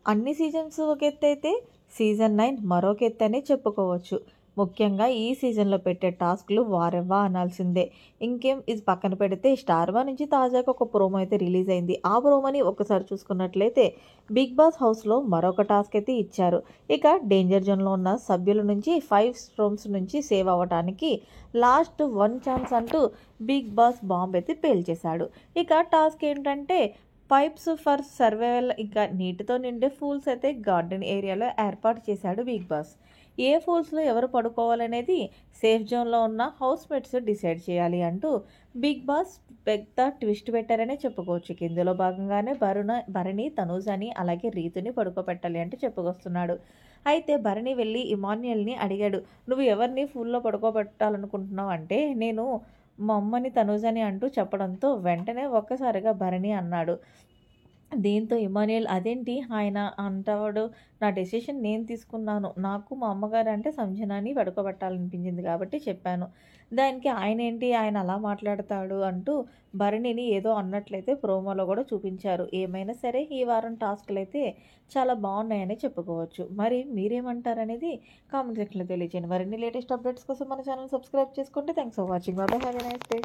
అన్ని సీజన్స్ ఒక ఎత్తైతే సీజన్ 9 మరొక ఎత్తనే చెప్పుకోవచ్చు. ముఖ్యంగా ఈ సీజన్‌లో పెట్టే టాస్క్‌లు వారెవ్వా అనాల్సిందే. ఇంకేం ఇది పక్కన పెడితే 'స్టార్ మా' నుంచి తాజాగా ఒక ప్రోమో అయితే రిలీజ్ అయింది. ఆ ప్రోమోని ఒక్కసారి చూసుకున్నట్లయితే 'బిగ్ బాస్' హౌస్‌లో మరొక టాస్క్ అయితే ఇచ్చారు. ఇక డేంజర్ జోన్‌లో ఉన్న సభ్యుల నుంచి 5 స్ట్రోమ్స్ నుంచి సేవ్ అవ్వటానికి లాస్ట్ 1 ఛాన్స్ అంటూ 'బిగ్ బాస్' బాంబ్ అయితే పేల్చేశాడు. ఇక టాస్క్ ఏంటంటే పైప్స్ ఫర్ సర్వైవల్. ఇంకా నీటితో నిండే పూల్స్ అయితే గార్డెన్ ఏరియాలో ఏర్పాటు చేశాడు బిగ్ బాస్. ఏ పూల్స్లో ఎవరు పడుకోవాలనేది సేఫ్ జోన్లో ఉన్న హౌస్ మేట్స్ డిసైడ్ చేయాలి అంటూ బిగ్ బాస్ పెద్ద ట్విస్ట్ పెట్టారనే చెప్పుకోవచ్చు. ఇందులో భాగంగానే భరణి, తనూజని అలాగే రీతుని పడుకోబెట్టాలి అంటే చెప్పుకొస్తున్నాడు. అయితే భరణి వెళ్ళి ఇమాన్యుయల్ని అడిగాడు, నువ్వు ఎవరిని పూల్లో పడుకోబెట్టాలనుకుంటున్నావు అంటే, నేను మా అమ్మని తనూజని అంటూ చెప్పడంతో వెంటనే ఒక్కసారిగా భరణి అన్నాడు. దీంతో ఇమాన్యుయల్ అదేంటి ఆయన అంటాడు, నా డెసిషన్ నేను తీసుకున్నాను. నాకు మా అమ్మగారు అంటే సంజనాని పడుకోబెట్టాలనిపించింది కాబట్టి చెప్పాను. దానికి ఆయనేంటి ఆయన అలా మాట్లాడతాడు అంటూ భరణిని ఏదో అన్నట్లయితే ప్రోమోలో కూడా చూపించారు. ఏమైనా సరే ఈ వారం టాస్క్‌లయితే చాలా బాగున్నాయని చెప్పుకోవచ్చు. మరి మీరేమంటారనేది కామెంట్ సెక్షన్‌లో తెలియజేయండి. మరిన్ని లేటెస్ట్ అప్డేట్స్ కోసం మన ఛానల్ సబ్స్క్రైబ్ చేసుకోండి. Thanks for watching. By by. Have a nice day.